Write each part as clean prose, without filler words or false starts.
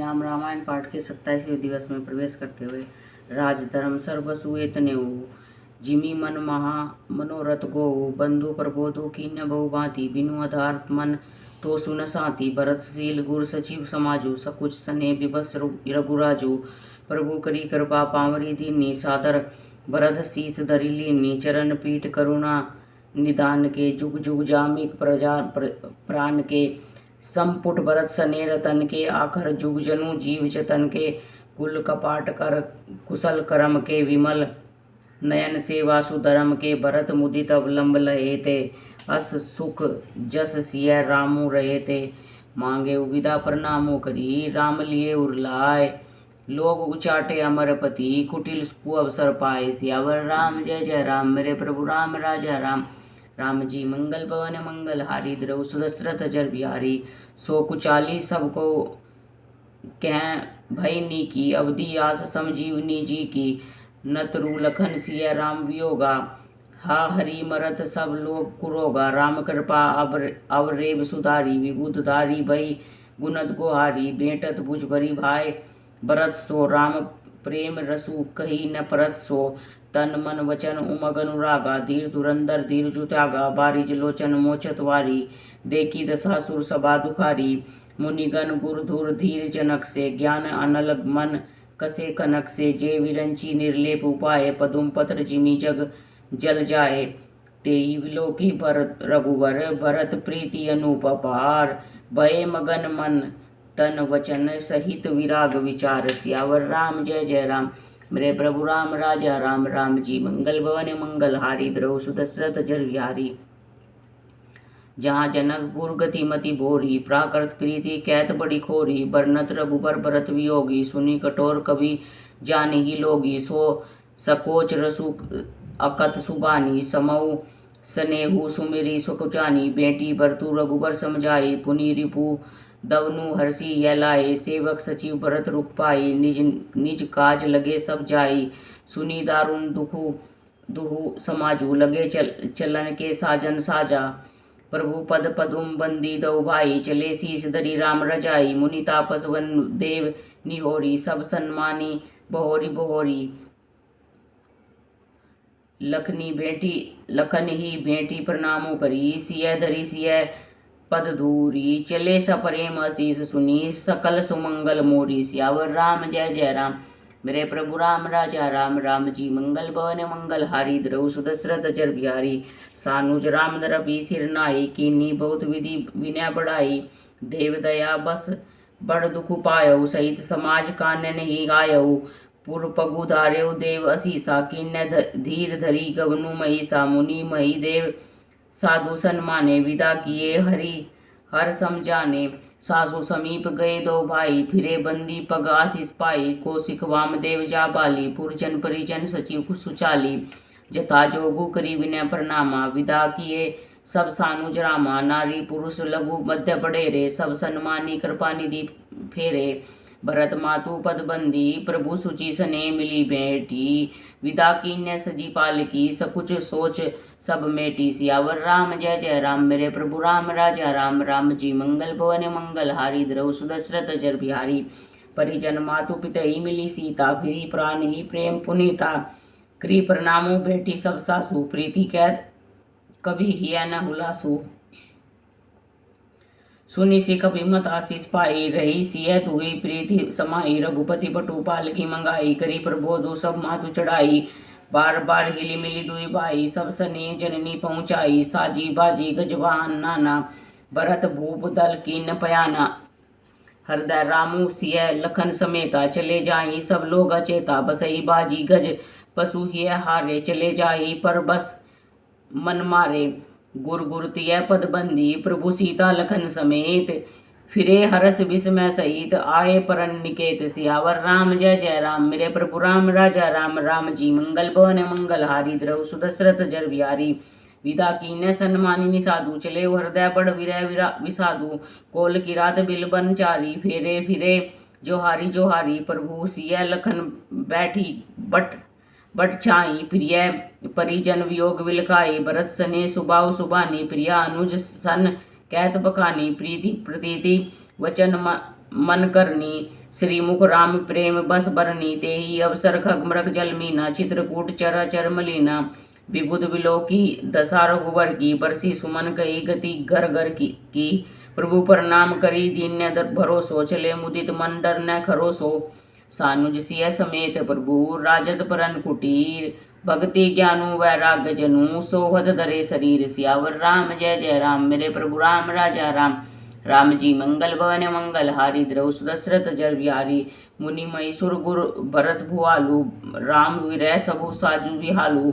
राम रामायण पाठ के 27वें दिवस में प्रवेश करते हुए राजधर्म सर्वसुएत नेऊ जिमी मन महा मनोरथ गोऊ बंधु प्रबोधो कीन्य बहु भांति बिनु आधार मन तो सुन साति भरतशील गुर सचिव समाजु सकुच सने विवश रघुराजु प्रभु करी कृपा पावरी दीनी सादर भरत शीस धरि लीनी चरण पीठ करुणा निदान के जुग जुग जामिक प्रजा प्राण के संपुट भरत सने रतन के आखर जुग जनु जीव जतन के कुल कपाट कर कुशल करम के विमल नयन से वासुधर्म के भरत मुदित अवलंब लहे थे अस सुख जस सिय रामु रहे थे मांगे विदा प्रणामो करी राम लिए उरलाय लोग उचाटे अमरपति कुटिल सु अवसर पाए सियावर राम जय जय राम मेरे प्रभु राम राजा राम राम जी मंगल भवन मंगल हारी द्रव सुदशरथ जर बिहारी सो कुचाली सबको कह भय नी की अवधि आस समजीवनी जी की नतरु लखन सिय राम वियोगा हा हरि मरत सब लोग कुरोगा राम कृपा अवरेब सुधारी विबुधधारी भई गुणद गोहारी बेटत भुज भरी भाई भरत सो राम प्रेम रसु कही न परत सो तन मन वचन उमग अनुरागा धीर धुरंधर धीर जुत्यागा बारिज लोचन मोचत वारी देखी दशासुर सभा दुखारी मुनिगण गुर धुर धीर जनक से ज्ञान अनल मन कसे कनक से जे विरंची निर्लेप उपाय पदुम पत्र जिमी जग जल जाए तेई विलोकी भरत रघुवर भरत प्रीति अनूप अपार भय मगन मन तन वचन सहित विराग विचार सियावर राम जय जय राम मेरे प्रभु राम राजा राम राम जी मंगल भवन मंगल हारी द्रव सुदशरथ जर विहारी जहाँ जनक गुर गति मति भोरी प्राकृत प्रीति कैत बड़ी खोरी बरनत रघुबर भरत वियोगी सुनी कठोर कवि जानी ही लोगी सो सकोच रसु अकत सुबानी समऊ स्नेहु सुमिरी सुकुचानी बेटी बरतु रघुबर समझाई पुनि रिपु दवनु हर्षि यलाए सेवक सचिव भरत रुख पाई निज निज काज लगे सब जाई सुनी दारुण दुहु समाजू लगे चलन के साजन साजा प्रभु पद पदुम बंदी दो भाई चले शीस धरी राम रजाई मुनि तापस वन देव निहोरी सब सन्मानी बहोरी बहोरी लखन ही भेंटी प्रणामो करी सिय धरी सिय पद धूरी चले सप्रेम असीस सुनी सकल सुमंगल मोरी सियावर राम जय जय राम मेरे प्रभु राम राजा राम राम जी मंगल भवन मंगल हारी द्रव सुदशरथ जर बिहारी सानुज राम दरपी सिर नाई कीनी बहुत विधि विनय बढ़ाई देव दया बस बड़ दुख पायऊ सहित समाज कानन ही गायऊ पुर पगु धारेऊ देव असीसा किन्य धीर धरी गवनु महिषा मुनि मही देव साधु सन्माने विदा किए हरि हर समझाने सासु समीप गए दो भाई फिरे बंदी पग आशीष पाई कौशिक वामदेव जा बाली पुरजन परिजन सचिव सुचाली जता जोगु करी विनय प्रणामा विदा किए सब सानुज रामा नारी पुरुष लघु मध्य बड़ेरे सब सन्मानी कृपा निधि फेरे भरत मातु पदबंदी प्रभु सुचि सने मिली बेटी विदा कीन्य सजी पालकी सकुच सोच सब मेटी सियावर राम जय जय राम मेरे प्रभु राम राजा राम राम जी मंगल भवन मंगल हारी द्रव सुदशरथ जर बिहारी परिजन मातु पिता ही मिली सीता फिरी प्राण ही प्रेम पुनीता क्री प्रणामो बेटी सब सासु प्रीति कैद कभी हिया न हुलासु सुनी सिख विमत आशीष पाई रही सिय दुई प्रीति समाई रघुपति पटु पालकी मंगाई करी प्रबोधु सब मातु चढ़ाई बार बार हिली मिली दुई बाई सब सने जननी पहुँचाई साजी बाजी गजवाहन नाना भरत भूप दल की न पयाना हृदय रामू सिय लखन समेता चले जाई सब लोग अचेता बसई बाजी गज पशु हिय हारे चले जाई पर बस मन मारे गुर गुरतिय पदबंदी प्रभु सीता लखन समेत फिरे हरस विस्मय सहित आए परन निकेत सियावर राम जय जय राम मेरे प्रभु राम राजा राम राम जी मंगल भवन मंगल हारी द्रव सुदशरथ जर बिहारी विदा कीन्य सन्मानिनी साधु चले हृदय बड़ विरह विसाधु कोल की रात बिलबन चारी फेरे फिरे जोहारी प्रभु सिय लखन बैठी बट छाई प्रिय परिजन वियोग विलखाई भरत सने सुबाव सुबानी प्रिया अनुज सन कैत बकानी प्रीति प्रतीति वचन मन करनी श्रीमुख राम प्रेम बस बरनी, तेहि अवसर खग मृग जल मीना, चित्रकूट चर चर मलीना, विबुध विलोकी दशा रघुवर की, बरसी सुमन कही गति घर घर की प्रभु प्रणाम करी दीन्य भरोसो, चले मुदित मन डर न खरोसो, सानुज सिय समेत प्रभु राजत परन कुटीर, भक्ति ज्ञानु वैराग्य जनु सोहद धरे शरीर, सियावर राम जय जय राम, मेरे प्रभु राम राजा राम। राम जी मंगल भवन मंगल हारी, द्रौ दशरथ जर बिहारी, मुनि मई सुर गुर भरत भुआलु, राम विरह सबु साजु विहालु,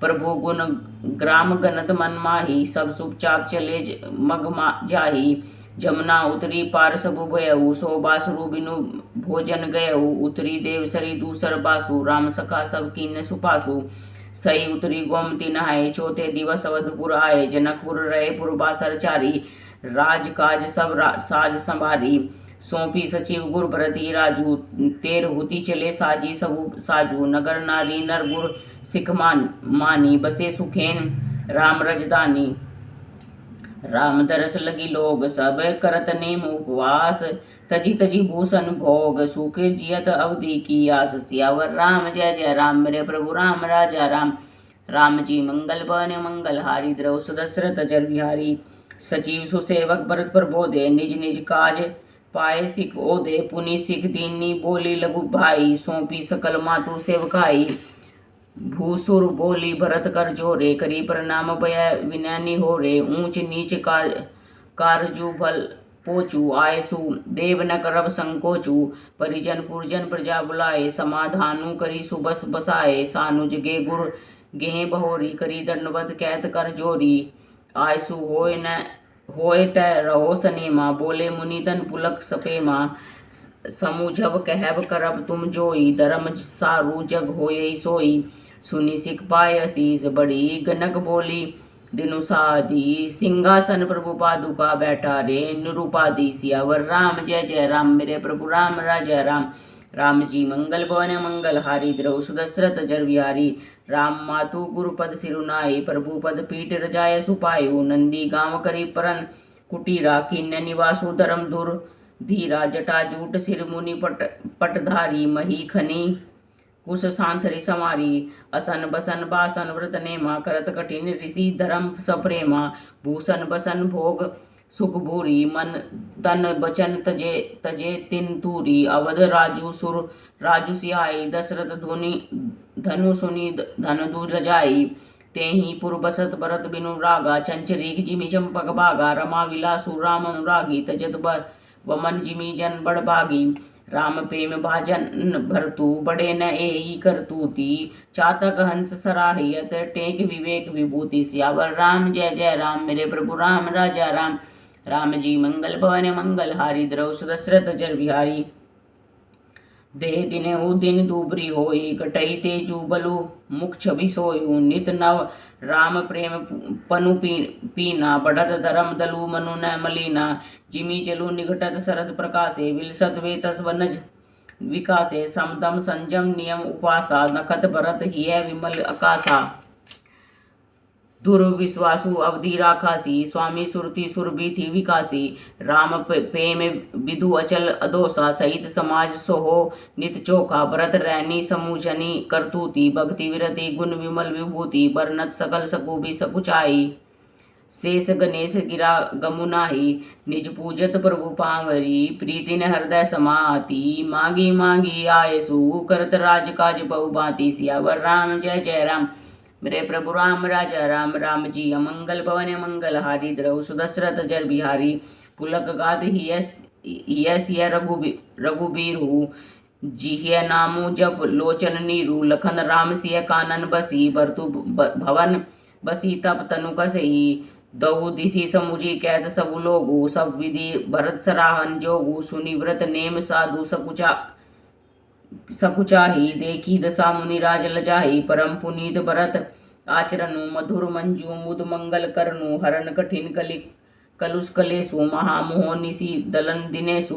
प्रभु गुण ग्राम गनत मन माही, सब सुख चाप चले मग जाही, जमुना उतरी पार सबु भयऊ, सो बासुरु बिनु भोजन गयऊ, उतरी देव सरी दूसर बासु, राम सखा सब कीन सुपासु, सही उतरी गोमती नहाए, चौथे दिवस अवधपुर आए, जनकपुर रहे पुरबासर चारी, राजकाज सब साज संभारी, सौंपी सचिव गुर भरती राजू, तेर हुती चले साजी सबु साजू, नगर नारी नर गुर सिख मानी, बसे सुखेन राम रजदानी, राम दरस लगी लोग सब करत नेम उपवास, तजी तजी भूषण भोग सुख जियत अवधि की आस, सियावर राम जय जय राम, मेरे प्रभु राम राजा राम। राम जी मंगल बन मंगल हारी, द्रौ दशरथ जर बिहारी, सचिव सुसेवक भरत प्रबोधे, निज निज काज पाए सिख ओधे, पुनि सिख दीनी बोली लघु भाई, सौंपी सकल मातु सेवकाई, भूसुर बोली भरत कर जोरे, करी प्रणाम भय विनय निहोरे, ऊंच नीच कारजू भल पोचू, आयसु देव न करब संकोचू, परिजन पुरजन प्रजा बुलाए, समाधानु करी सुबस बसाए, सानुज गे गुर गेह बहोरी, करी दंडवत कैत कर जोरी, आयसु होय तय रहो सनेमा, बोले मुनितन पुलक सपेमा, समूझब कहब करब तुम जोई, धर्म सारू जग होय सोई, सुनी सिख पाए असीस बड़ी, गनक बोली दिनु साधी, सिंहासन प्रभु पादुका बैठा रे, निरुपाधि, सियावर राम जय जय राम, मेरे प्रभु राम राजा राम। राम जी मंगल भवन मंगल हारी, द्रौ दशरथ जर बिहारी, राम मातु गुरु पद सिरुनाई, प्रभु पद पीठ रजाय सुपायु, नंदी गांव करी परन कुटीरा, किन्य निवासु धर्म दूर धीरा, जटा जूट सिर मुनि पटधारी, मही खनी कुश सांथरी समारी, असन बसन बासन व्रत नेमा, करत कठिन ऋषि धर्म सप्रेमा, भूषण बसन भोग सुख भूरी, मन तन बचन तजे तजे तिन तूरी, अवध राजू सुर राजू सियाई, दशरथ धनु सुनी धन दूर जाई, तेहि पुर बसत भरत बिनु रागा, चंचरीक जिमि चंपक बागा, रमा विलासु राम अनुरागी, तजत वमन जिमि जन बड़ बागी, राम प्रेम भाजन भरतु, बड़े न एही करतूती, चातक हंस सराहियत, टेक विवेक विभूति, सियावर राम जय जय राम, मेरे प्रभु राम राजा राम। राम जी मंगल भवन मंगल हारी, द्रौ दशरथ जर बिहारी, देह दिनेहु दिन दूबरी होई, कटई तेजु बलु मुख छवि सोयु, नित नव राम प्रेम पनु पीना, बढ़त धर्म दलु मनु न मलीना, जिमी जलु निघटत शरद प्रकाशे, विलसत वे तस वनज विकासे, समदम संजम नियम उपासा, नखत भरत हिय विमल आकाशा, दुर्विश्वासु अवधि राखासी, स्वामी सुरति सुरभि थी विकासी, राम प्रेम विदु अचल अदोसा, सहित समाज सोहो नित चोखा, भरत रैनी समूझनी करतूती, भक्ति विरति गुण विमल विभूति, बरनत सकल सकुबी सकुचाई, शेष गणेश गिरा गमुनाही, निज पूजत प्रभु पावरी, प्रीति न हृदय समाती, मांगी मांगी आयसु, करत राज काज बहु भांति, सियावर राम जय जय राम, मेरे प्रभु राम राजा राम। राम जी अमंगल भवन मंगल हारी, द्रौ दशरथ जर बिहारी, पुलक गाद हिय सिय रघुबीर हूँ, जिहिय नामु जप लोचन नीरू, लखन राम सिय कानन बसी, भरतु भवन बसी तप तनु कसही, दहु दिशि समुझी कैद सबु लोगु, सब विधि भरत सराहन जोगु, सुनि व्रत नेम साधु सकुचाही, देखी दशा मुनि राज लजाही, परम पुनीत भरत आचरणु, मधुर मंजू मुद मंगल करनु, हरण कठिन कलुष कलेसु, महामोह निशि दलन दिनेसु,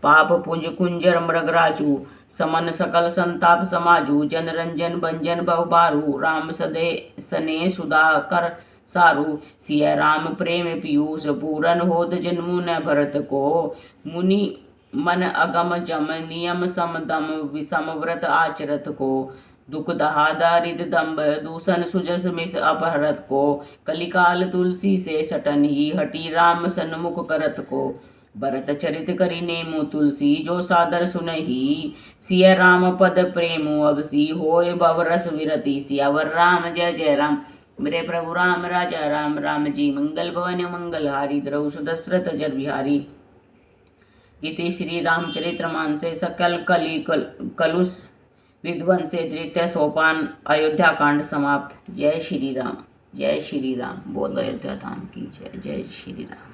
पाप पुंज कुंजर मृगराजू, समन सकल संताप समाजू, जन रंजन भंजन बहुबारू, राम सदे सने सुधा कर सारू, सिय राम प्रेम पीयूष, पूरन होत जन्मु न भरत को, मुनि मन अगम जम नियम सम दम विषम व्रत आचरत को, दुख दहा दारिद दम्भ दूषण सुजस मिस अपहरत को, कलिकाल तुलसी से सटन ही हटी राम सन्मुख करत को, भरत चरित करि नेमु तुलसी जो सादर सुनहि, सिय राम पद प्रेमु अबसी होय भव रस विरति, सियावर राम जय जय राम। मेरे प्रभु राम राजा राम, राम जी मंगल भवन मंगलहारी, द्रौ सुदशरथ जर बिहारी। इति श्री रामचरित्र मानसे सकल कलुष विध्वंसे तृतीय सोपान अयोध्या कांड समाप्त। जय श्री राम, जय श्री राम। बोल अयोध्या धाम की जय। जय श्री राम।